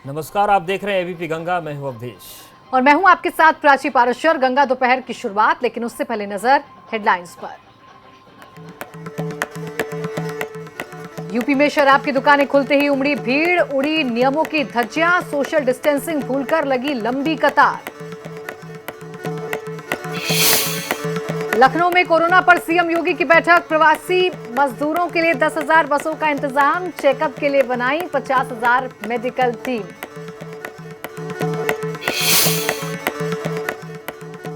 नमस्कार, आप देख रहे हैं एबीपी गंगा। मैं हूं अवधेश और मैं हूं आपके साथ प्राची पारशर। गंगा दोपहर की शुरुआत, लेकिन उससे पहले नजर हेडलाइंस पर। यूपी में शराब की दुकानें खुलते ही उमड़ी भीड़, उड़ी नियमों की धज्जियां, सोशल डिस्टेंसिंग भूलकर लगी लंबी कतार। लखनऊ में कोरोना पर सीएम योगी की बैठक, प्रवासी मजदूरों के लिए 10,000 बसों का इंतजाम, चेकअप के लिए बनाई 50,000 मेडिकल टीम।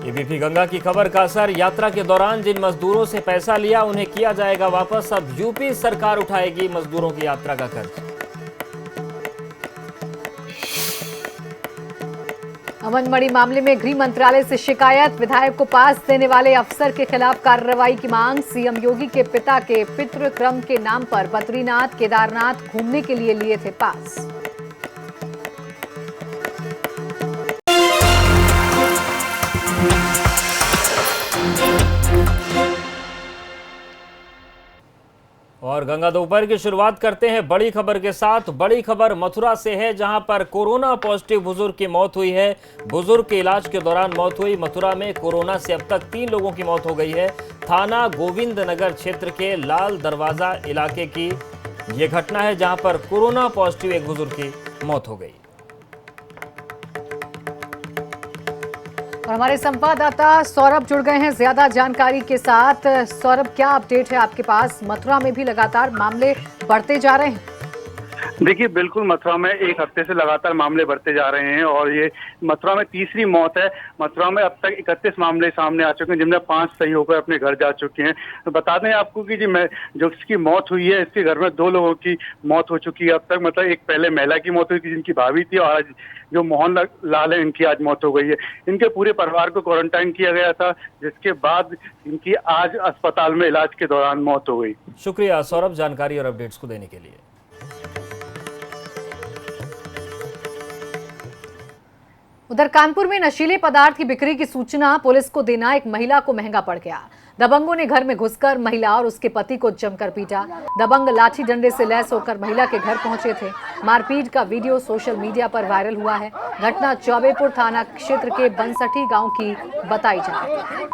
एबीपी गंगा की खबर का असर, यात्रा के दौरान जिन मजदूरों से पैसा लिया उन्हें किया जाएगा वापस। अब यूपी सरकार उठाएगी मजदूरों की यात्रा का खर्च। अमन मणि मामले में गृह मंत्रालय से शिकायत, विधायक को पास देने वाले अफसर के खिलाफ कार्रवाई की मांग। सीएम योगी के पिता के पितृक्रम के नाम पर बद्रीनाथ केदारनाथ घूमने के लिए थे पास। और गंगा दोपहर की शुरुआत करते हैं बड़ी खबर के साथ। बड़ी खबर मथुरा से है, जहां पर कोरोना पॉजिटिव बुजुर्ग की मौत हुई है। बुजुर्ग के इलाज के दौरान मौत हुई। मथुरा में कोरोना से अब तक 3 लोगों की मौत हो गई है। थाना गोविंद नगर क्षेत्र के लाल दरवाजा इलाके की यह घटना है, जहां पर कोरोना पॉजिटिव एक बुजुर्ग की मौत हो गई। और हमारे संवाददाता सौरभ जुड़ गए हैं ज्यादा जानकारी के साथ। सौरभ, क्या अपडेट है आपके पास? मथुरा में भी लगातार मामले बढ़ते जा रहे हैं। देखिए, बिल्कुल मथुरा में एक हफ्ते से लगातार मामले बढ़ते जा रहे हैं और ये मथुरा में तीसरी मौत है। मथुरा में अब तक 31 मामले सामने आ चुके हैं, जिनमें 5 सही होकर अपने घर जा चुके हैं। तो बता दें आपको कि जो इसकी मौत हुई है, इसके घर में 2 लोगों की मौत हो चुकी है अब तक। मतलब एक पहले महिला की मौत हुई थी जिनकी भाभी थी, और आज जो मोहन लाल है इनकी आज मौत हो गई है। इनके पूरे परिवार को क्वारंटाइन किया गया था, जिसके बाद इनकी आज अस्पताल में इलाज के दौरान मौत हो गई। शुक्रिया सौरभ, जानकारी और अपडेट्स को देने के लिए। उधर कानपुर में नशीले पदार्थ की बिक्री की सूचना पुलिस को देना एक महिला को महंगा पड़ गया। दबंगों ने घर में घुसकर महिला और उसके पति को जमकर पीटा। दबंग लाठी डंडे से लैस होकर महिला के घर पहुंचे थे। मारपीट का वीडियो सोशल मीडिया पर वायरल हुआ है। घटना चौबेपुर थाना क्षेत्र के बनसठी गांव की बताई जा रही है।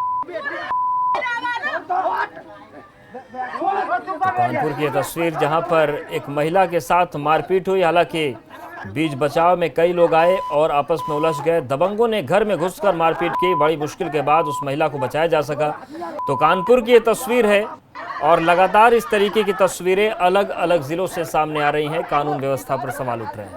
कानपुर की तस्वीर, जहां पर एक महिला के साथ मारपीट हुई। हालांकि बीच बचाव में कई लोग आए और आपस में उलझ गए। दबंगों ने घर में घुसकर मारपीट की। बड़ी मुश्किल के बाद उस महिला को बचाया जा सका। तो कानपुर की ये तस्वीर है और लगातार इस तरीके की तस्वीरें अलग अलग जिलों से सामने आ रही हैं। कानून व्यवस्था पर सवाल उठ रहे हैं।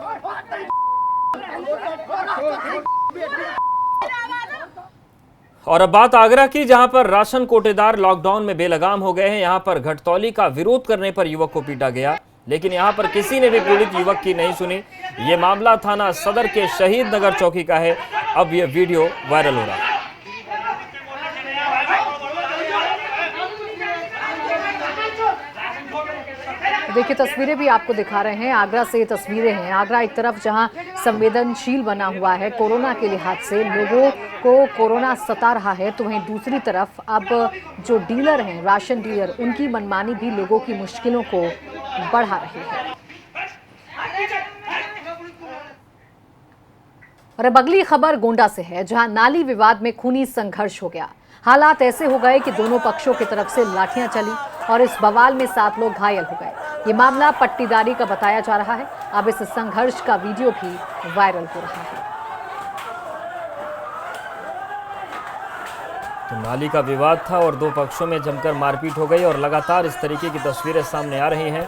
और अब बात आगरा की, जहां पर राशन कोटेदार लॉकडाउन में बेलगाम हो गए हैं। यहां पर घटतौली का विरोध करने पर युवक को पीटा गया, लेकिन यहां पर किसी ने भी पीड़ित युवक की नहीं सुनी। ये मामला थाना सदर के शहीद नगर चौकी का है। अब ये वीडियो वायरल हो रहा है। देखिए, तस्वीरें भी आपको दिखा रहे हैं। आगरा से ये तस्वीरें हैं। आगरा एक तरफ जहां संवेदनशील बना हुआ है कोरोना के लिहाज से, लोगों को कोरोना सता रहा है, तो वहीं दूसरी तरफ अब जो डीलर हैं, राशन डीलर, उनकी मनमानी भी लोगों की मुश्किलों को बढ़ा रही है। और अब अगली खबर गोंडा से है, जहां नाली विवाद में खूनी संघर्ष हो गया। हालात ऐसे हो गए कि दोनों पक्षों की तरफ से लाठियां चली और इस बवाल में 7 लोग घायल हो गए। ये मामला पट्टीदारी का बताया जा रहा है। अब इस संघर्ष का वीडियो भी वायरल हो रहा है। तो नाली का विवाद था और 2 पक्षों में जमकर मारपीट हो गई और लगातार इस तरीके की तस्वीरें सामने आ रही हैं।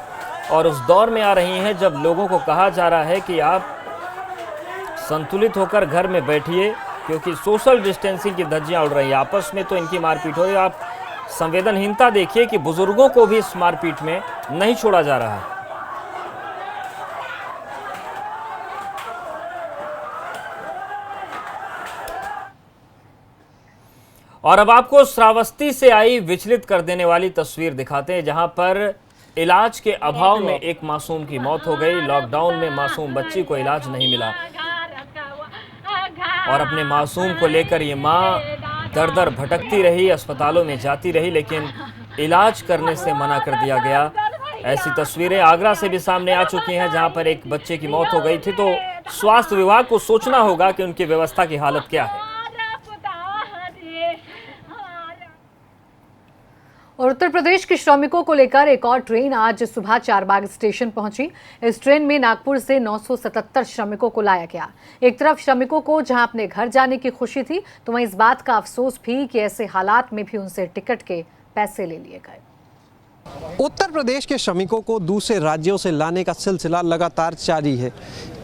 और उस दौर में आ रही हैं जब लोगों को कहा जा रहा है कि आप संतुलित होकर घर में बैठिए, क्योंकि सोशल डिस्टेंसिंग की धज्जियां उड़ रही है। आपस में तो इनकी मारपीट हो रही है। आप संवेदनहीनता देखिए कि बुजुर्गों को भी इस मारपीट में नहीं छोड़ा जा रहा है। और अब आपको श्रावस्ती से आई विचलित कर देने वाली तस्वीर दिखाते हैं, जहां पर इलाज के अभाव में एक मासूम की मौत हो गई। लॉकडाउन में मासूम बच्ची को इलाज नहीं मिला और अपने मासूम को लेकर ये माँ दर दर भटकती रही, अस्पतालों में जाती रही, लेकिन इलाज करने से मना कर दिया गया। ऐसी तस्वीरें आगरा से भी सामने आ चुकी हैं, जहां पर एक बच्चे की मौत हो गई थी। तो स्वास्थ्य विभाग को सोचना होगा कि उनकी व्यवस्था की हालत क्या है। और उत्तर प्रदेश के श्रमिकों को लेकर एक और ट्रेन आज सुबह चारबाग स्टेशन पहुंची। इस ट्रेन में नागपुर से 977 श्रमिकों को लाया गया। एक तरफ श्रमिकों को जहां अपने घर जाने की खुशी थी, तो वहीं इस बात का अफसोस भी कि ऐसे हालात में भी उनसे टिकट के पैसे ले लिए गए। उत्तर प्रदेश के श्रमिकों को दूसरे राज्यों से लाने का सिलसिला लगातार जारी है।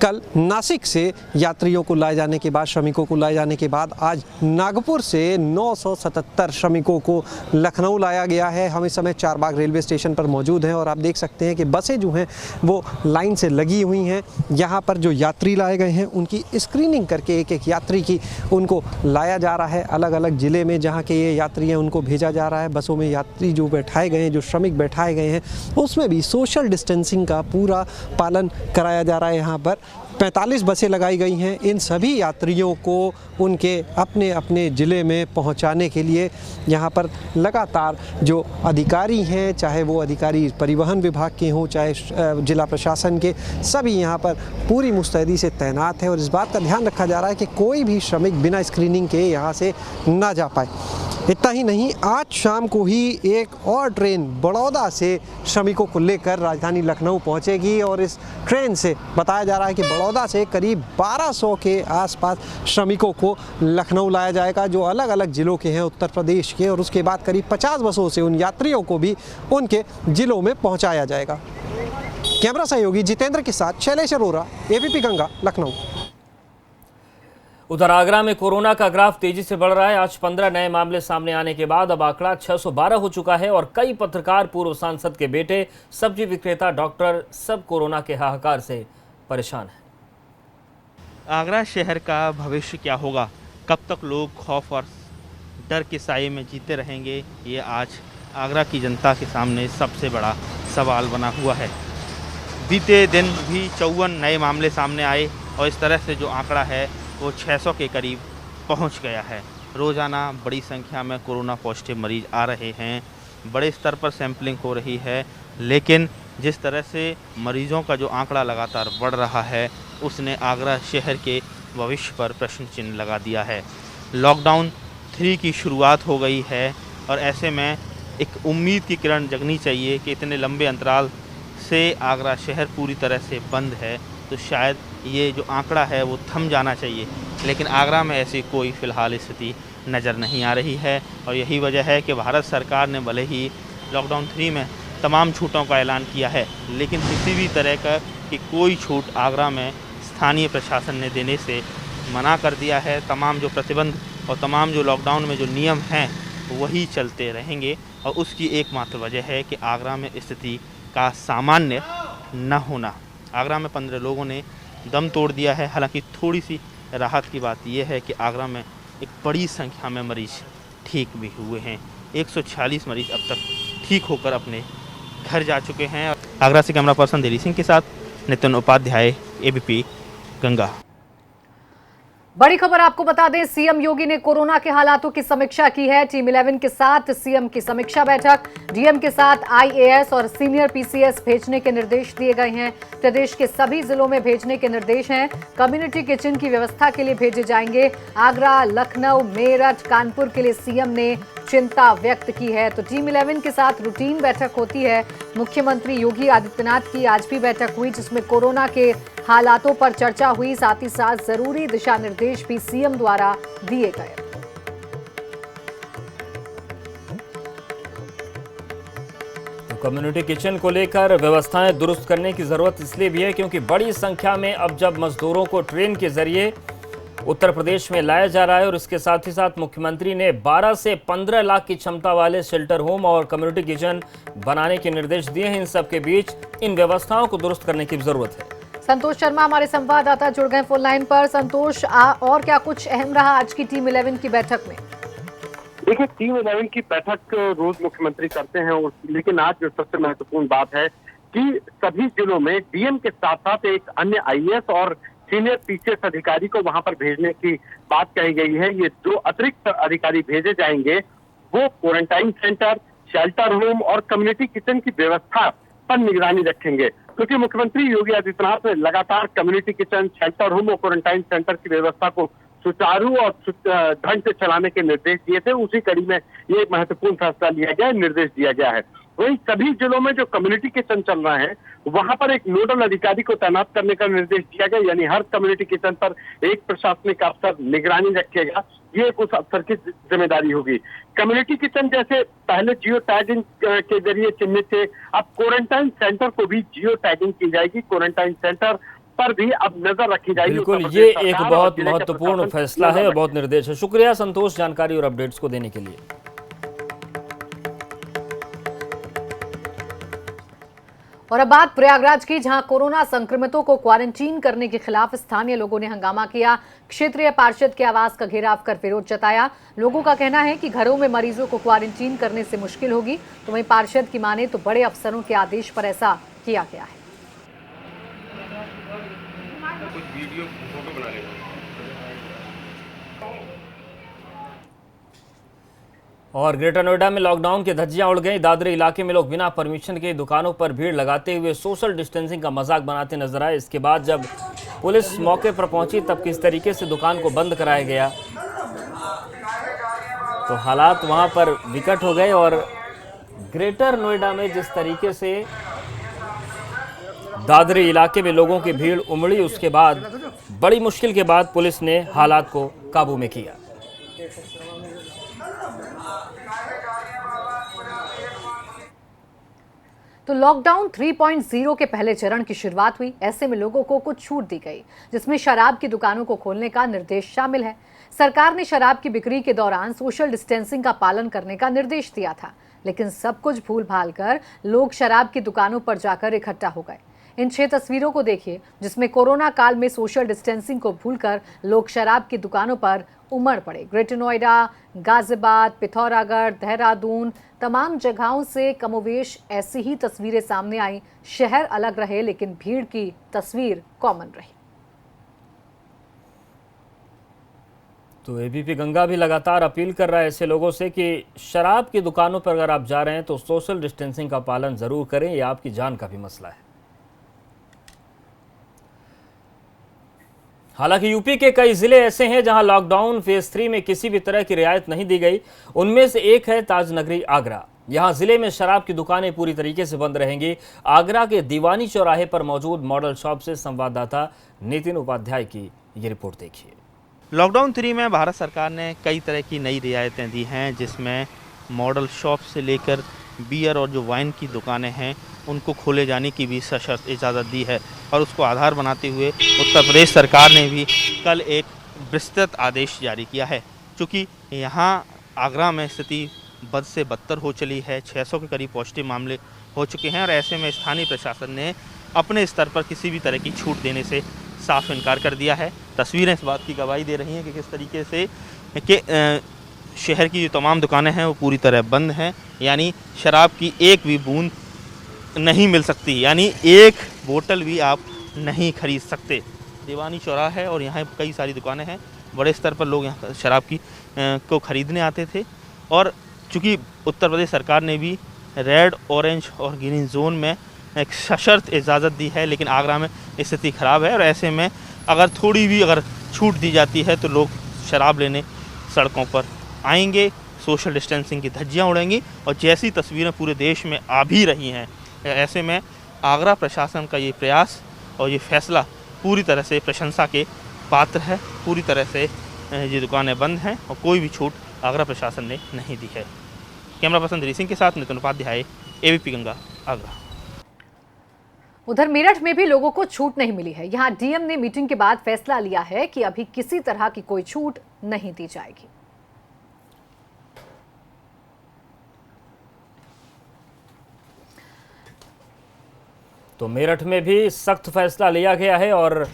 कल नासिक से यात्रियों को लाए जाने के बाद, श्रमिकों को लाए जाने के बाद आज नागपुर से 977 श्रमिकों को लखनऊ लाया गया है। हम इस समय चारबाग रेलवे स्टेशन पर मौजूद हैं और आप देख सकते हैं कि बसें जो हैं वो लाइन से लगी हुई हैं। यहाँ पर जो यात्री लाए गए हैं उनकी स्क्रीनिंग करके एक एक यात्री की उनको लाया जा रहा है। अलग अलग ज़िले में जहाँ के ये यात्री हैं उनको भेजा जा रहा है। बसों में यात्री जो बैठाए गए हैं, जो श्रमिक बैठाए गए हैं, उसमें भी सोशल डिस्टेंसिंग का पूरा पालन कराया जा रहा है। यहाँ पर 45 बसें लगाई गई हैं। इन सभी यात्रियों को उनके अपने अपने ज़िले में पहुंचाने के लिए यहाँ पर लगातार जो अधिकारी हैं, चाहे वो अधिकारी परिवहन विभाग के हों, चाहे जिला प्रशासन के, सभी यहाँ पर पूरी मुस्तैदी से तैनात है। और इस बात का ध्यान रखा जा रहा है कि कोई भी श्रमिक बिना स्क्रीनिंग के यहाँ से ना जा पाए। इतना ही नहीं, आज शाम को ही एक और ट्रेन बड़ौदा से श्रमिकों को लेकर राजधानी लखनऊ पहुंचेगी और इस ट्रेन से बताया जा रहा है कि बड़ौदा से करीब 1200 के आसपास श्रमिकों को लखनऊ लाया जाएगा, जो अलग अलग ज़िलों के हैं उत्तर प्रदेश के। और उसके बाद करीब 50 बसों से उन यात्रियों को भी उनके ज़िलों में पहुँचाया जाएगा। कैमरा सहयोगी जितेंद्र के साथ शैलेश अरोरा, एबीपी गंगा, लखनऊ। उधर आगरा में कोरोना का ग्राफ तेजी से बढ़ रहा है। आज 15 नए मामले सामने आने के बाद अब आंकड़ा 612 हो चुका है और कई पत्रकार, पूर्व सांसद के बेटे, सब्जी विक्रेता, डॉक्टर सब कोरोना के हाहाकार से परेशान हैं। आगरा शहर का भविष्य क्या होगा, कब तक लोग खौफ और डर के साए में जीते रहेंगे, ये आज आगरा की जनता के सामने सबसे बड़ा सवाल बना हुआ है। बीते दिन भी 54 नए मामले सामने आए और इस तरह से जो आंकड़ा है वो 600 के करीब पहुंच गया है। रोज़ाना बड़ी संख्या में कोरोना पॉजिटिव मरीज आ रहे हैं, बड़े स्तर पर सैंपलिंग हो रही है, लेकिन जिस तरह से मरीजों का जो आंकड़ा लगातार बढ़ रहा है उसने आगरा शहर के भविष्य पर प्रश्न चिन्ह लगा दिया है। लॉकडाउन 3 की शुरुआत हो गई है और ऐसे में एक उम्मीद की किरण जगनी चाहिए कि इतने लंबे अंतराल से आगरा शहर पूरी तरह से बंद है, तो शायद ये जो आंकड़ा है वो थम जाना चाहिए। लेकिन आगरा में ऐसी कोई फ़िलहाल स्थिति नज़र नहीं आ रही है और यही वजह है कि भारत सरकार ने भले ही लॉकडाउन 3 में तमाम छूटों का ऐलान किया है, लेकिन किसी भी तरह का कि कोई छूट आगरा में स्थानीय प्रशासन ने देने से मना कर दिया है। तमाम जो प्रतिबंध और तमाम जो लॉकडाउन में जो नियम हैं वही चलते रहेंगे और उसकी एकमात्र वजह है कि आगरा में स्थिति का सामान्य न होना। आगरा में 15 लोगों ने दम तोड़ दिया है। हालांकि थोड़ी सी राहत की बात यह है कि आगरा में एक बड़ी संख्या में मरीज ठीक भी हुए हैं। 146 मरीज अब तक ठीक होकर अपने घर जा चुके हैं। आगरा से कैमरा पर्सन दिलीप सिंह के साथ नितिन उपाध्याय, एबीपी गंगा। बड़ी खबर आपको बता दें, सीएम योगी ने कोरोना के हालातों की समीक्षा की है। टीम 11 के साथ सीएम की समीक्षा बैठक, डीएम के साथ आईएएस और सीनियर पीसीएस भेजने के निर्देश दिए गए हैं। प्रदेश के सभी जिलों में भेजने के निर्देश हैं। कम्युनिटी किचन की व्यवस्था के लिए भेजे जाएंगे। आगरा, लखनऊ, मेरठ, कानपुर के लिए सीएम ने चिंता व्यक्त की है। तो टीम 11 के साथ रूटीन बैठक होती है। मुख्यमंत्री योगी आदित्यनाथ की आज भी बैठक हुई, जिसमें कोरोना के हालातों पर चर्चा हुई। साथ ही साथ जरूरी दिशा निर्देश भी सीएम द्वारा दिए गए। तो कम्युनिटी किचन को लेकर व्यवस्थाएं दुरुस्त करने की जरूरत इसलिए भी है क्योंकि बड़ी संख्या में अब जब मजदूरों को ट्रेन के जरिए उत्तर प्रदेश में लाया जा रहा है और इसके साथ ही साथ मुख्यमंत्री ने 12 से 15 लाख की क्षमता वाले शेल्टर होम और कम्युनिटी किचन बनाने के निर्देश दिए हैं। इन सब के बीच इन व्यवस्थाओं को दुरुस्त करने की जरूरत है। संतोष शर्मा हमारे संवाददाता जुड़ गए फोन लाइन पर। संतोष, और क्या कुछ अहम रहा आज की टीम 11 की बैठक में? देखिए, टीम 11 की बैठक रोज मुख्यमंत्री करते हैं, लेकिन आज जो सबसे महत्वपूर्ण बात है कि सभी जिलों में डीएम के साथ साथ एक अन्य आईएएस और सीनियर पीसीएस अधिकारी को वहां पर भेजने की बात कही गई है। ये 2 अतिरिक्त अधिकारी भेजे जाएंगे, वो क्वारंटाइन सेंटर, शेल्टर होम और कम्युनिटी किचन की व्यवस्था पर निगरानी रखेंगे, क्योंकि मुख्यमंत्री योगी आदित्यनाथ ने लगातार कम्युनिटी किचन, शेल्टर होम और क्वारंटाइन सेंटर की व्यवस्था को सुचारू और ढंग से चलाने के निर्देश दिए थे। उसी कड़ी में ये एक महत्वपूर्ण फैसला लिया गया, निर्देश दिया गया है। वहीं सभी जिलों में जो कम्युनिटी किचन चल रहा है वहां पर एक नोडल अधिकारी को तैनात करने का निर्देश दिया गया, यानी हर कम्युनिटी किचन पर एक प्रशासनिक अफसर निगरानी रखेगा। ये उस अफसर की जिम्मेदारी होगी। कम्युनिटी किचन जैसे पहले जियो टैगिंग के जरिए चिन्हित थे, अब क्वारंटाइन सेंटर को भी जियो टैगिंग की जाएगी। क्वारंटाइन सेंटर पर भी अब नजर रखी जाएगी। बिल्कुल, ये एक बहुत महत्वपूर्ण फैसला है और बहुत निर्देश है। शुक्रिया संतोष जानकारी और अपडेट्स को देने के लिए। और अब बात प्रयागराज की, जहां कोरोना संक्रमितों को क्वारंटीन करने के खिलाफ स्थानीय लोगों ने हंगामा किया। क्षेत्रीय पार्षद के आवास का घेराव कर विरोध जताया। लोगों का कहना है कि घरों में मरीजों को क्वारंटीन करने से मुश्किल होगी, तो वहीं पार्षद की माने तो बड़े अफसरों के आदेश पर ऐसा किया गया है। और ग्रेटर नोएडा में लॉकडाउन की धज्जियां उड़ गई। दादरी इलाके में लोग बिना परमिशन के दुकानों पर भीड़ लगाते हुए सोशल डिस्टेंसिंग का मजाक बनाते नजर आए। इसके बाद जब पुलिस मौके पर पहुंची तब किस तरीके से दुकान को बंद कराया गया, तो हालात वहां पर विकट हो गए। और ग्रेटर नोएडा में जिस तरीके से दादरी इलाके में लोगों की भीड़ उमड़ी, उसके बाद बड़ी मुश्किल के बाद पुलिस ने हालात को काबू में किया। तो लॉकडाउन 3.0 के पहले चरण की शुरुआत हुई। ऐसे में लोगों को कुछ छूट दी गई, जिसमें शराब की दुकानों को खोलने का निर्देश शामिल है। सरकार ने शराब की बिक्री के दौरान सोशल डिस्टेंसिंग का पालन करने का निर्देश दिया था, लेकिन सब कुछ भूल भाल कर लोग शराब की दुकानों पर जाकर इकट्ठा हो गए। इन 6 तस्वीरों को देखिए, जिसमें कोरोना काल में सोशल डिस्टेंसिंग को भूलकर लोग शराब की दुकानों पर उमड़ पड़े। ग्रेटर नोएडा, गाजियाबाद, पिथौरागढ़, देहरादून, तमाम जगहों से कमोवेश ऐसी ही तस्वीरें सामने आई। शहर अलग रहे लेकिन भीड़ की तस्वीर कॉमन रही। तो एबीपी गंगा भी लगातार अपील कर रहा है ऐसे लोगों से कि शराब की दुकानों पर अगर आप जा रहे हैं तो सोशल डिस्टेंसिंग का पालन जरूर करें, यह आपकी जान का भी मसला है। हालांकि यूपी के कई जिले ऐसे हैं जहां लॉकडाउन फेज 3 में किसी भी तरह की रियायत नहीं दी गई। उनमें से एक है ताजनगरी आगरा। यहां जिले में शराब की दुकानें पूरी तरीके से बंद रहेंगी। आगरा के दीवानी चौराहे पर मौजूद मॉडल शॉप से संवाददाता नितिन उपाध्याय की ये रिपोर्ट देखिए। लॉकडाउन 3 में भारत सरकार ने कई तरह की नई रियायतें दी हैं, जिसमें मॉडल शॉप से लेकर बियर और जो वाइन की दुकानें हैं उनको खोले जाने की भी सशर्त इजाज़त दी है। और उसको आधार बनाते हुए उत्तर प्रदेश सरकार ने भी कल एक विस्तृत आदेश जारी किया है। चूँकि यहाँ आगरा में स्थिति बद से बदतर हो चली है, 600 के करीब पॉजिटिव मामले हो चुके हैं और ऐसे में स्थानीय प्रशासन ने अपने स्तर पर किसी भी तरह की छूट देने से साफ इनकार कर दिया है। तस्वीरें इस बात की गवाही दे रही हैं कि किस तरीके से कि शहर की जो तमाम दुकानें हैं वो पूरी तरह बंद हैं, यानी शराब की एक भी बूंद नहीं मिल सकती, यानी एक बोतल भी आप नहीं खरीद सकते। दीवानी चौराहा है और यहाँ कई सारी दुकानें हैं, बड़े स्तर पर लोग यहाँ शराब की को ख़रीदने आते थे। और चूँकि उत्तर प्रदेश सरकार ने भी रेड, ऑरेंज और ग्रीन जोन में एक सशर्त इजाज़त दी है, लेकिन आगरा में स्थिति ख़राब है और ऐसे में अगर थोड़ी भी अगर छूट दी जाती है तो लोग शराब लेने सड़कों पर आएंगे, सोशल डिस्टेंसिंग की धज्जियाँ उड़ेंगी। और जैसी तस्वीरें पूरे देश में आ भी रही हैं, ऐसे में आगरा प्रशासन का ये प्रयास और ये फैसला पूरी तरह से प्रशंसा के पात्र है। पूरी तरह से ये दुकानें बंद हैं और कोई भी छूट आगरा प्रशासन ने नहीं दी है। कैमरा पर्सन दिलीप सिंह के साथ नितिन उपाध्याय, एबीपी गंगा, आगरा। उधर मेरठ में भी लोगों को छूट नहीं मिली है। यहां डीएम ने मीटिंग के बाद फैसला लिया है कि अभी किसी तरह की कोई छूट नहीं दी जाएगी। तो मेरठ में भी सख्त फैसला लिया गया है और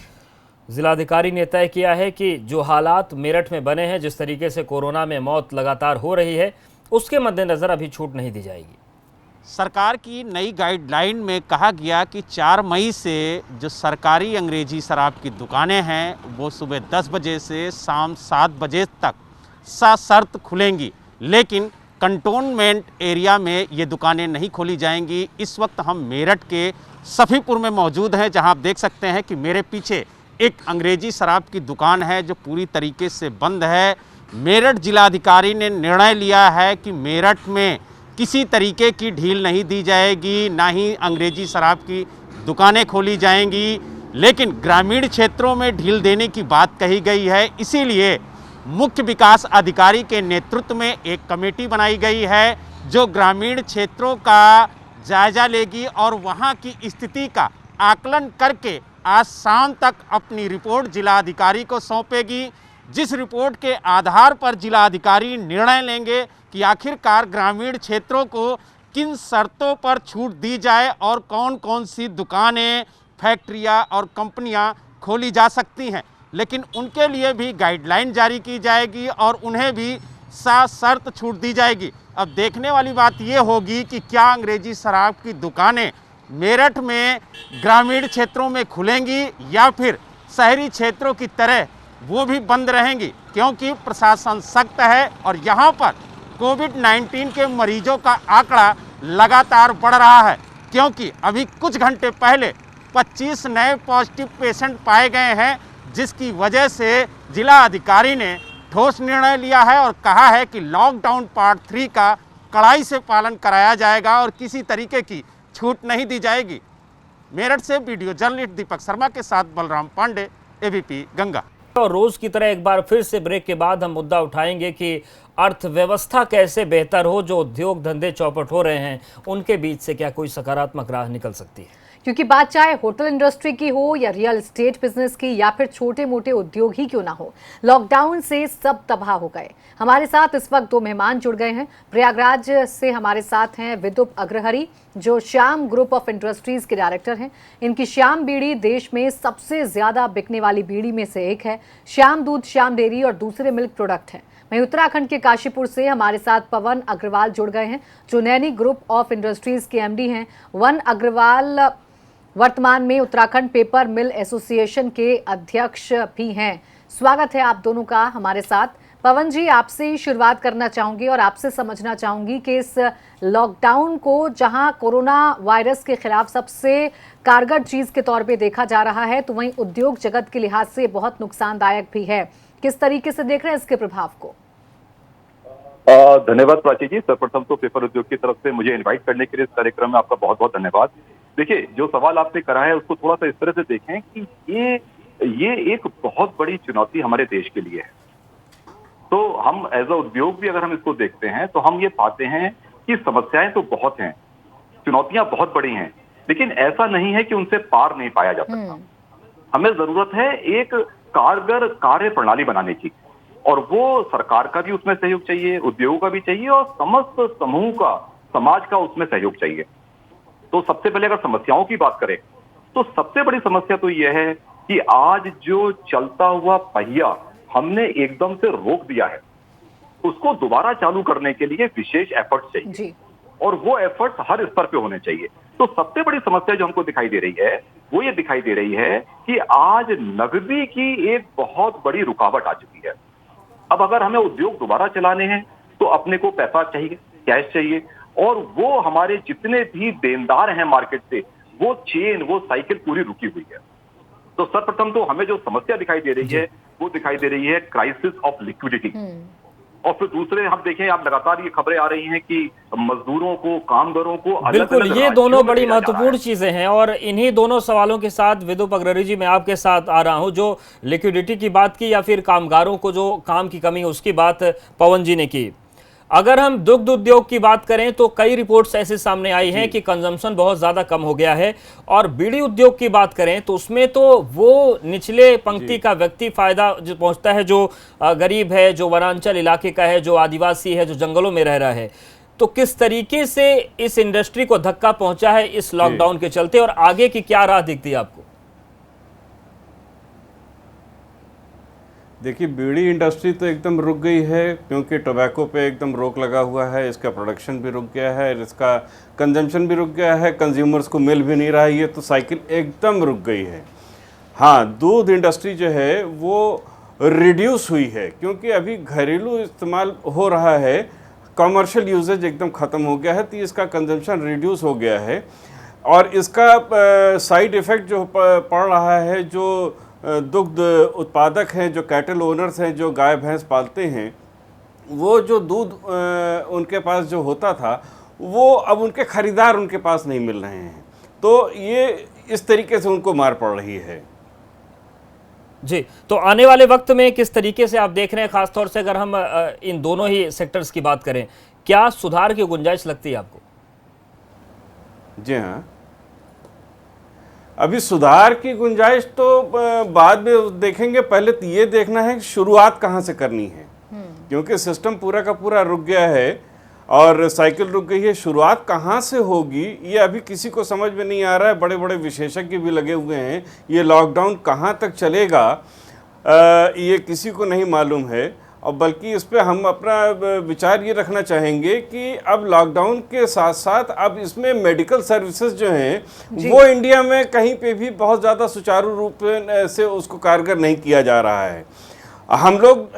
जिलाधिकारी ने तय किया है कि जो हालात मेरठ में बने हैं, जिस तरीके से कोरोना में मौत लगातार हो रही है, उसके मद्देनज़र अभी छूट नहीं दी जाएगी। सरकार की नई गाइडलाइन में कहा गया कि 4 मई से जो सरकारी अंग्रेजी शराब की दुकानें हैं वो सुबह 10 बजे से शाम 7 बजे तक सशर्त खुलेंगी, लेकिन कंटोनमेंट एरिया में ये दुकानें नहीं खोली जाएंगी। इस वक्त हम मेरठ के सफीपुर में मौजूद हैं, जहां आप देख सकते हैं कि मेरे पीछे एक अंग्रेजी शराब की दुकान है जो पूरी तरीके से बंद है। मेरठ जिलाधिकारी ने निर्णय लिया है कि मेरठ में किसी तरीके की ढील नहीं दी जाएगी, ना ही अंग्रेजी शराब की दुकानें खोली जाएंगी, लेकिन ग्रामीण क्षेत्रों में ढील देने की बात कही गई है। इसीलिए मुख्य विकास अधिकारी के नेतृत्व में एक कमेटी बनाई गई है जो ग्रामीण क्षेत्रों का जायजा लेगी और वहां की स्थिति का आकलन करके आज शाम तक अपनी रिपोर्ट जिलाधिकारी को सौंपेगी, जिस रिपोर्ट के आधार पर जिलाधिकारी निर्णय लेंगे कि आखिरकार ग्रामीण क्षेत्रों को किन शर्तों पर छूट दी जाए और कौन कौन सी दुकानें, फैक्ट्रियां और कंपनियां खोली जा सकती हैं। लेकिन उनके लिए भी गाइडलाइन जारी की जाएगी और उन्हें भी शर्त छूट दी जाएगी। अब देखने वाली बात ये होगी कि क्या अंग्रेजी शराब की दुकानें मेरठ में ग्रामीण क्षेत्रों में खुलेंगी या फिर शहरी क्षेत्रों की तरह वो भी बंद रहेंगी, क्योंकि प्रशासन सख्त है और यहाँ पर कोविड-19 के मरीजों का आंकड़ा लगातार बढ़ रहा है, क्योंकि अभी कुछ घंटे पहले 25 नए पॉजिटिव पेशेंट पाए गए हैं, जिसकी वजह से जिला अधिकारी ने ठोस निर्णय लिया है और कहा है कि लॉकडाउन पार्ट 3 का कड़ाई से पालन कराया जाएगा और किसी तरीके की छूट नहीं दी जाएगी। मेरठ से वीडियो जर्नलिस्ट दीपक शर्मा के साथ बलराम पांडे, एबीपी गंगा। और रोज की तरह एक बार फिर से ब्रेक के बाद हम मुद्दा उठाएंगे कि अर्थव्यवस्था कैसे बेहतर हो, जो उद्योग धंधे चौपट हो रहे हैं उनके बीच से क्या कोई सकारात्मक राह निकल सकती है। क्योंकि बात चाहे होटल इंडस्ट्री की हो या रियल एस्टेट बिजनेस की या फिर छोटे मोटे उद्योग ही क्यों ना हो, लॉकडाउन से सब तबाह हो गए। हमारे साथ इस वक्त दो मेहमान जुड़ गए हैं। प्रयागराज से हमारे साथ हैं विदुप अग्रहरी, जो श्याम ग्रुप ऑफ इंडस्ट्रीज के डायरेक्टर हैं। इनकी श्याम बीड़ी देश में सबसे ज्यादा बिकने वाली बीड़ी में से एक है। श्याम दूध, श्याम डेयरी और दूसरे मिल्क प्रोडक्ट हैं। वहीं उत्तराखंड के काशीपुर से हमारे साथ पवन अग्रवाल जुड़ गए हैं, जो नैनी ग्रुप ऑफ इंडस्ट्रीज के एमडी हैं। वन अग्रवाल वर्तमान में उत्तराखंड पेपर मिल एसोसिएशन के अध्यक्ष भी हैं। स्वागत है आप दोनों का हमारे साथ। पवन जी, आपसे ही शुरुआत करना चाहूंगी और आपसे समझना चाहूंगी कि इस लॉकडाउन को जहां कोरोना वायरस के खिलाफ सबसे कारगर चीज के तौर पे देखा जा रहा है, तो वहीं उद्योग जगत के लिहाज से बहुत नुकसानदायक भी है। किस तरीके से देख रहे हैं इसके प्रभाव को? धन्यवाद प्राची जी। सर्वप्रथम तो पेपर उद्योग की तरफ से मुझे इनवाइट करने के लिए इस कार्यक्रम में आपका बहुत बहुत धन्यवाद। देखिए, जो सवाल आपने करा है उसको थोड़ा सा इस तरह से देखें कि ये एक बहुत बड़ी चुनौती हमारे देश के लिए है। तो हम एज अ उद्योग भी अगर हम इसको देखते हैं तो हम ये पाते हैं कि समस्याएं तो बहुत हैं, चुनौतियां बहुत बड़ी हैं, लेकिन ऐसा नहीं है कि उनसे पार नहीं पाया जा सकता। हमें जरूरत है एक कारगर कार्य प्रणाली बनाने की, और वो सरकार का भी उसमें सहयोग चाहिए, उद्योग का भी चाहिए और समस्त समूह का, समाज का उसमें सहयोग चाहिए। तो सबसे पहले अगर समस्याओं की बात करें तो सबसे बड़ी समस्या तो यह है कि आज जो चलता हुआ पहिया हमने एकदम से रोक दिया है, उसको दोबारा चालू करने के लिए विशेष एफर्ट चाहिए जी। और वो एफर्ट्स हर स्तर पे होने चाहिए। तो सबसे बड़ी समस्या जो हमको दिखाई दे रही है वो ये दिखाई दे रही है कि आज नकदी की एक बहुत बड़ी रुकावट आ चुकी है। अब अगर हमें उद्योग दोबारा चलाने हैं तो अपने को पैसा चाहिए, कैश चाहिए, और वो हमारे जितने भी देनदार हैं मार्केट से, वो चेन, वो साइकिल पूरी रुकी हुई है। तो सर्वप्रथम तो हमें जो समस्या दिखाई दे रही है वो दिखाई दे रही है क्राइसिस ऑफ लिक्विडिटी। और फिर दूसरे हम देखें, आप लगातार ये खबरें आ रही हैं कि मजदूरों को, कामगारों को बिल्कुल, ये दोनों बड़ी महत्वपूर्ण चीजें हैं और इन्हीं दोनों सवालों के साथ विदुप अग्रहरी जी मैं आपके साथ आ रहा हूं। जो लिक्विडिटी की बात की या फिर कामगारों को जो काम की कमी है उसकी बात पवन जी ने की। अगर हम दुग्ध उद्योग की बात करें तो कई रिपोर्ट्स ऐसे सामने आई हैं कि कंजम्पशन बहुत ज़्यादा कम हो गया है, और बीड़ी उद्योग की बात करें तो उसमें तो वो निचले पंक्ति का व्यक्ति फायदा जो पहुंचता है, जो गरीब है, जो वनांचल इलाके का है, जो आदिवासी है, जो जंगलों में रह रहा है। तो किस तरीके से इस इंडस्ट्री को धक्का पहुंचा है इस लॉकडाउन के चलते, और आगे की क्या राह दिखती है आपको? देखिए, बीड़ी इंडस्ट्री तो एकदम रुक गई है क्योंकि टोबैको पे एकदम रोक लगा हुआ है। इसका प्रोडक्शन भी रुक गया है, इसका कंजम्पशन भी रुक गया है, कंज्यूमर्स को मिल भी नहीं रहा है। ये तो साइकिल एकदम रुक गई है। हाँ, दूध इंडस्ट्री जो है वो रिड्यूस हुई है क्योंकि अभी घरेलू इस्तेमाल हो रहा है, कॉमर्शियल यूजेज एकदम ख़त्म हो गया है, तो इसका कंजम्पशन रिड्यूस हो गया है। और इसका साइड इफ़ेक्ट जो पड़ रहा है, जो दुग्ध उत्पादक हैं, जो कैटल ओनर्स हैं, जो गाय भैंस पालते हैं, वो जो दूध उनके पास जो होता था वो अब उनके ख़रीदार उनके पास नहीं मिल रहे हैं, तो ये इस तरीके से उनको मार पड़ रही है। जी, तो आने वाले वक्त में किस तरीके से आप देख रहे हैं, खासतौर से अगर हम इन दोनों ही सेक्टर्स की बात करें, क्या सुधार की गुंजाइश लगती है आपको? जी हाँ, अभी सुधार की गुंजाइश तो बाद में देखेंगे, पहले तो ये देखना है कि शुरुआत कहाँ से करनी है, क्योंकि सिस्टम पूरा का पूरा रुक गया है और साइकिल रुक गई है। शुरुआत कहाँ से होगी ये अभी किसी को समझ में नहीं आ रहा है। बड़े बड़े विशेषज्ञ भी लगे हुए हैं, ये लॉकडाउन कहाँ तक चलेगा ये किसी को नहीं मालूम है। और बल्कि इस पे हम अपना विचार ये रखना चाहेंगे कि अब लॉकडाउन के साथ साथ अब इसमें मेडिकल सर्विसेज जो हैं वो इंडिया में कहीं पे भी बहुत ज़्यादा सुचारू रूप से उसको कारगर नहीं किया जा रहा है। हम लोग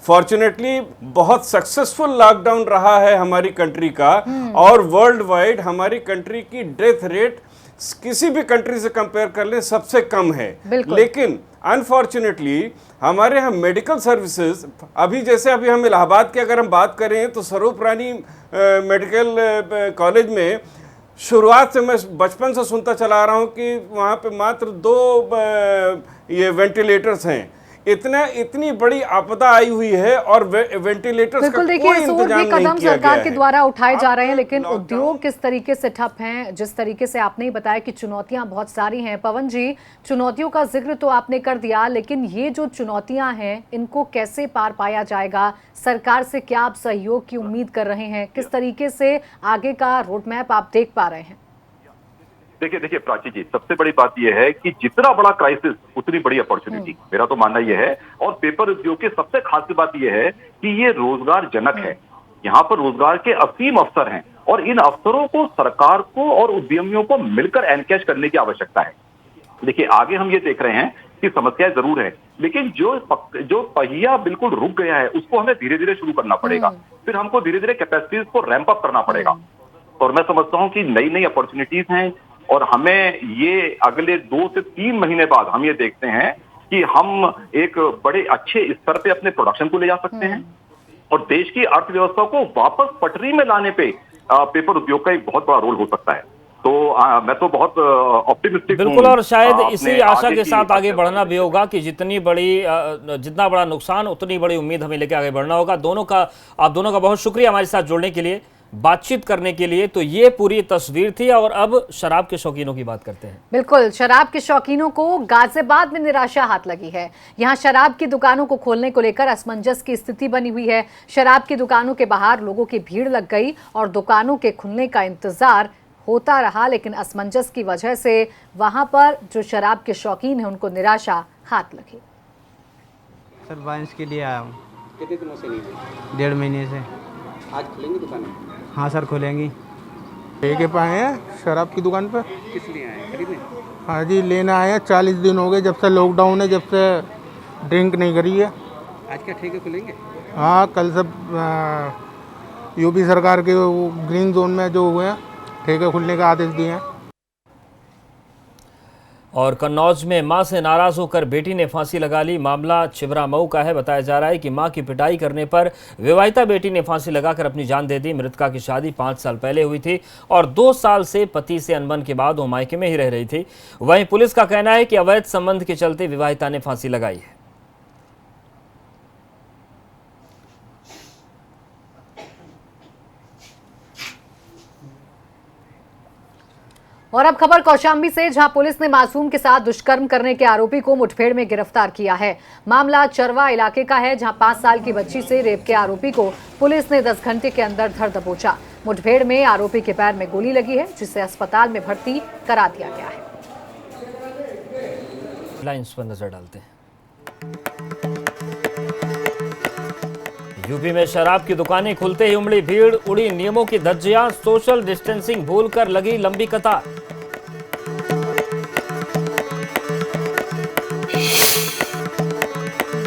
फॉर्चुनेटली बहुत सक्सेसफुल लॉकडाउन रहा है हमारी कंट्री का, और वर्ल्ड वाइड हमारी कंट्री की डेथ रेट किसी भी कंट्री से कंपेयर कर ले सबसे कम है। लेकिन अनफॉर्चुनेटली हमारे यहाँ मेडिकल सर्विसेज अभी हम इलाहाबाद की अगर हम बात करें तो स्वरूप रानी मेडिकल कॉलेज में शुरुआत से मैं बचपन से सुनता चला रहा हूँ कि वहाँ पे मात्र 2 ये वेंटिलेटर्स हैं। इतनी बड़ी आपदा आई हुई है और वेंटिलेटर्स का कोई इंतजाम नहीं कदम किया सरकार गया के है। द्वारा उठाए जा रहे हैं, लेकिन उद्योग किस तरीके से ठप हैं, जिस तरीके से आपने ही बताया कि चुनौतियां बहुत सारी हैं। पवन जी, चुनौतियों का जिक्र तो आपने कर दिया, लेकिन ये जो चुनौतियां हैं इनको कैसे पार पाया जाएगा? सरकार से क्या आप सहयोग की उम्मीद कर रहे हैं? किस तरीके से आगे का रोड मैप आप देख पा रहे हैं? देखिए प्राची जी, सबसे बड़ी बात यह है कि जितना बड़ा क्राइसिस उतनी बड़ी अपॉर्चुनिटी, मेरा तो मानना यह है। और पेपर उद्योग की सबसे खास बात यह है कि ये रोजगार जनक है। यहाँ पर रोजगार के असीम अवसर हैं और इन अवसरों को सरकार को और उद्यमियों को मिलकर एनकैश करने की आवश्यकता है। देखिए, आगे हम ये देख रहे हैं कि समस्याएं जरूर है, लेकिन जो पहिया बिल्कुल रुक गया है उसको हमें धीरे धीरे शुरू करना पड़ेगा। फिर हमको धीरे धीरे कैपेसिटीज को रैंप अप करना पड़ेगा। और मैं समझता हूँ कि नई नई अपॉर्चुनिटीज हैं और हमें ये अगले 2 से 3 महीने बाद हम ये देखते हैं कि हम एक बड़े अच्छे स्तर पे अपने प्रोडक्शन को ले जा सकते हैं और देश की अर्थव्यवस्था को वापस पटरी में लाने पे पेपर उद्योग का एक बहुत बड़ा रोल हो सकता है। तो मैं तो बहुत ऑप्टिमिस्टिक हूं। बिल्कुल, और शायद इसी आशा के साथ आगे बढ़ना भी होगा कि जितना बड़ा नुकसान उतनी बड़ी उम्मीद हमें लेकर आगे बढ़ना होगा। आप दोनों का बहुत शुक्रिया हमारे साथ जुड़ने के लिए, बातचीत करने के लिए। तो ये पूरी तस्वीर थी और अब शराब के शौकीनों की बात करते हैं। बिल्कुल, शराब के शौकीनों को गाजियाबाद में निराशा हाथ लगी है। यहाँ शराब की दुकानों को खोलने को लेकर असमंजस की स्थिति बनी हुई है। शराब की दुकानों के बाहर लोगों की भीड़ लग गई और दुकानों के खुलने का इंतजार होता रहा, लेकिन असमंजस की वजह से वहां पर जो शराब के शौकीन हैं उनको निराशा हाथ लगी। सर, बारिश के लिए आया हूँ। कितने दिनों से नहीं हुई? 1.5 महीने से। आज खुलेंगी दुकानें? हाँ सर, खुलेंगी। लेके पाए हैं शराब की दुकान पर। किस लिए आए? खरीदने? हाँ जी, लेना आए हैं। 40 दिन हो गए जब से लॉकडाउन है, जब से ड्रिंक नहीं करी है। आज क्या ठेके खुलेंगे? हाँ, कल से यूपी सरकार के ग्रीन जोन में जो हुए हैं ठेके खुलने का आदेश दिए हैं। और कन्नौज में मां से नाराज होकर बेटी ने फांसी लगा ली। मामला छिबरा मऊ का है। बताया जा रहा है कि मां की पिटाई करने पर विवाहिता बेटी ने फांसी लगाकर अपनी जान दे दी। मृतका की शादी 5 साल पहले हुई थी और 2 साल से पति से अनबन के बाद वो मायके में ही रह रही थी। वहीं पुलिस का कहना है कि अवैध संबंध के चलते विवाहिता ने फांसी लगाई है। और अब खबर कौशाम्बी से, जहां पुलिस ने मासूम के साथ दुष्कर्म करने के आरोपी को मुठभेड़ में गिरफ्तार किया है। मामला चरवा इलाके का है, जहां 5 साल की बच्ची से रेप के आरोपी को पुलिस ने 10 घंटे के अंदर धर दबोचा। मुठभेड़ में आरोपी के पैर में गोली लगी है, जिसे अस्पताल में भर्ती करा दिया गया है। लाइन्स पर नजर डालते हैं। यूपी में शराब की दुकानें खुलते ही उमड़ी भीड़, उड़ी नियमों की धज्जियां, सोशल डिस्टेंसिंग भूलकर लगी लंबी कतार।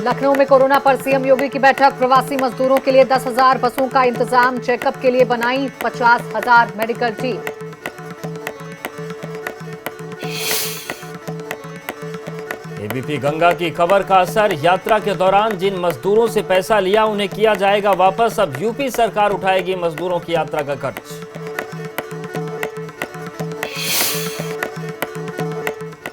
लखनऊ में कोरोना पर सीएम योगी की बैठक। प्रवासी मजदूरों के लिए 10,000 बसों का इंतजाम। चेकअप के लिए बनाई 50,000 मेडिकल टीम। एबीपी गंगा की खबर का असर। यात्रा के दौरान जिन मजदूरों से पैसा लिया उन्हें किया जाएगा वापस। अब यूपी सरकार उठाएगी मजदूरों की यात्रा का खर्च।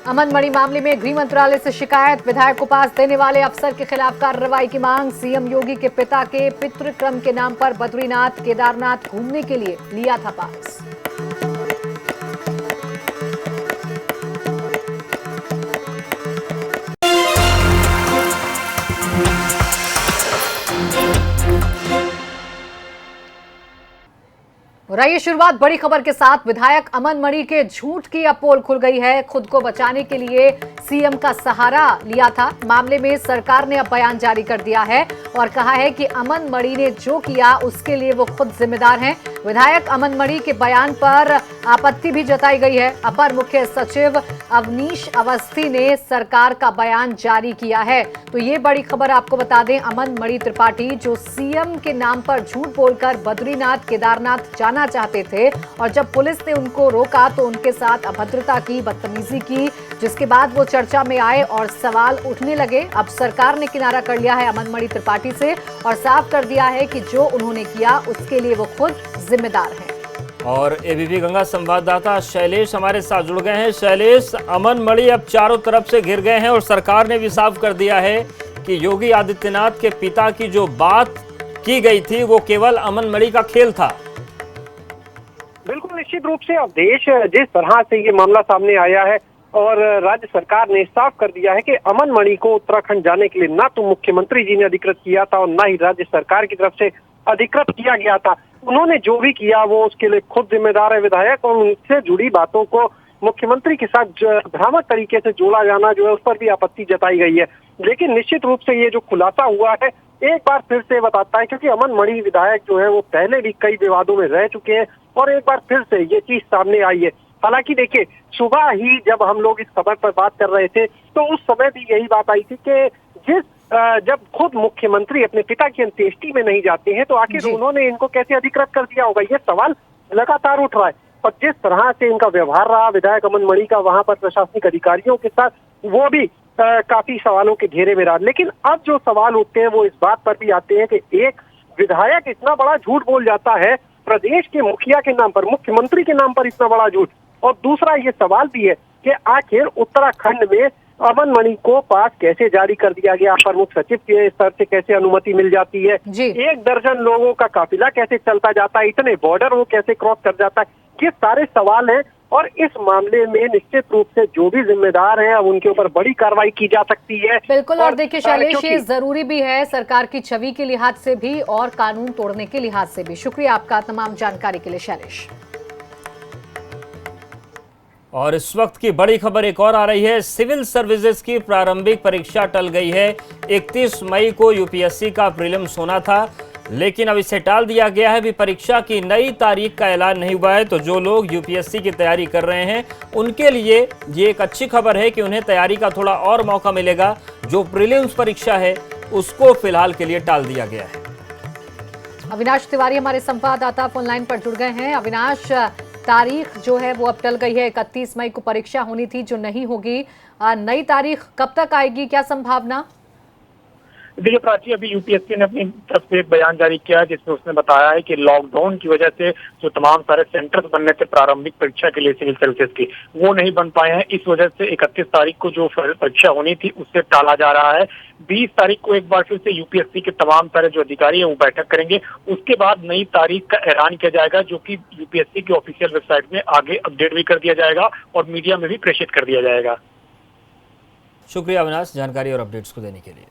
अमन मणि मामले में गृह मंत्रालय से शिकायत। विधायक को पास देने वाले अफसर के खिलाफ कार्रवाई की मांग। सीएम योगी के पिता के पितृक्रम के नाम पर बद्रीनाथ केदारनाथ घूमने के लिए लिया था पास। और आइए शुरुआत बड़ी खबर के साथ। विधायक अमन मणि के झूठ की अब पोल खुल गई है। खुद को बचाने के लिए सीएम का सहारा लिया था। मामले में सरकार ने अब बयान जारी कर दिया है और कहा है कि अमन मणि ने जो किया उसके लिए वो खुद जिम्मेदार हैं। विधायक अमन मणि के बयान पर आपत्ति भी जताई गई है। अपर मुख्य सचिव अवनीश अवस्थी ने सरकार का बयान जारी किया है। तो ये बड़ी खबर आपको बता दें, अमन मणि त्रिपाठी जो सीएम के नाम पर झूठ बोलकर बद्रीनाथ केदारनाथ जाना चाहते थे और जब पुलिस ने उनको रोका तो उनके साथ अभद्रता की, बदतमीजी की, जिसके बाद वो चर्चा में आए और सवाल उठने लगे। अब सरकार ने किनारा कर लिया है अमन मणि त्रिपाठी से और साफ कर दिया है कि जो उन्होंने किया उसके लिए वो खुद जिम्मेदार हैं। और एबीपी गंगा संवाददाता शैलेश हमारे साथ जुड़ गए हैं। शैलेश, अमन मणि अब चारों तरफ से घिर गए हैं और सरकार ने भी साफ कर दिया है कि योगी आदित्यनाथ के पिता की जो बात की गई थी वो केवल अमन मणि का खेल था। बिल्कुल निश्चित रूप से अब देश जिस तरह से ये मामला सामने आया है और राज्य सरकार ने साफ कर दिया है कि अमन मणि को उत्तराखंड जाने के लिए ना तो मुख्यमंत्री जी ने अधिकृत किया था और ना ही राज्य सरकार की तरफ से अधिकृत किया गया था। उन्होंने जो भी किया वो उसके लिए खुद जिम्मेदार है विधायक, और उनसे जुड़ी बातों को मुख्यमंत्री के साथ भ्रामक तरीके से जोड़ा जाना जो है उस पर भी आपत्ति जताई गई है। लेकिन निश्चित रूप से ये जो खुलासा हुआ है एक बार फिर से बताता है, क्योंकि अमन मणि विधायक जो है वो पहले भी कई विवादों में रह चुके हैं और एक बार फिर से ये चीज सामने आई है। हालांकि देखिए, सुबह ही जब हम लोग इस खबर पर बात कर रहे थे तो उस समय भी यही बात आई थी कि जब खुद मुख्यमंत्री अपने पिता की अंत्येष्टि में नहीं जाते हैं तो आखिर उन्होंने इनको कैसे अधिकृत कर दिया होगा, ये सवाल लगातार उठ रहा है। और जिस तरह से इनका व्यवहार रहा विधायक अमन मणि का वहां पर प्रशासनिक अधिकारियों के साथ, वो भी काफी सवालों के घेरे में रहा। लेकिन अब जो सवाल उठते हैं वो इस बात पर भी आते हैं कि एक विधायक इतना बड़ा झूठ बोल जाता है प्रदेश के मुखिया के नाम पर, मुख्यमंत्री के नाम पर इतना बड़ा झूठ। और दूसरा ये सवाल भी है कि आखिर उत्तराखंड में अमन मणि को पास कैसे जारी कर दिया गया, प्रमुख सचिव के स्तर से कैसे अनुमति मिल जाती है, 1 दर्जन लोगों का काफिला कैसे चलता जाता है, इतने बॉर्डर वो कैसे क्रॉस कर जाता है, ये सारे सवाल हैं। और इस मामले में निश्चित रूप से जो भी जिम्मेदार हैं अब उनके ऊपर बड़ी कार्रवाई की जा सकती है। बिल्कुल। और देखिए शैलेश, ये जरूरी भी है सरकार की छवि के लिहाज से भी और कानून तोड़ने के लिहाज से भी। शुक्रिया आपका तमाम जानकारी के लिए शैलेश। और इस वक्त की बड़ी खबर एक और आ रही है। सिविल सर्विसेज की प्रारंभिक परीक्षा टल गई है। 31 मई को यूपीएससी का प्रीलिम्स होना था, लेकिन अब इसे टाल दिया गया है। अभी परीक्षा की नई तारीख का ऐलान नहीं हुआ है। तो जो लोग यूपीएससी की तैयारी कर रहे हैं उनके लिए ये एक अच्छी खबर है कि उन्हें तैयारी का थोड़ा और मौका मिलेगा। जो प्रीलिम्स परीक्षा है उसको फिलहाल के लिए टाल दिया गया है। अविनाश तिवारी हमारे संवाददाता फोन लाइन पर जुड़ गए हैं। अविनाश, तारीख जो है वो अब टल गई है। 31 मई को परीक्षा होनी थी जो नहीं होगी। नई तारीख कब तक आएगी, क्या संभावना? देखिए प्राची, अभी यूपीएससी ने अपनी तरफ से एक बयान जारी किया है जिसमें उसने बताया है कि लॉकडाउन की वजह से जो तमाम सारे सेंटर्स बनने थे प्रारंभिक परीक्षा के लिए सिविल सर्विसेज की, वो नहीं बन पाए हैं। इस वजह से 31 तारीख को जो परीक्षा होनी थी उससे टाला जा रहा है। 20 तारीख को एक बार फिर से यूपीएससी के तमाम सारे जो अधिकारी हैं वो बैठक करेंगे। उसके बाद नई तारीख का ऐलान किया जाएगा जो कि यूपीएससी की ऑफिशियल वेबसाइट में आगे अपडेट भी कर दिया जाएगा और मीडिया में भी प्रेषित कर दिया जाएगा। शुक्रिया अविनाश, जानकारी और अपडेट्स को देने के लिए।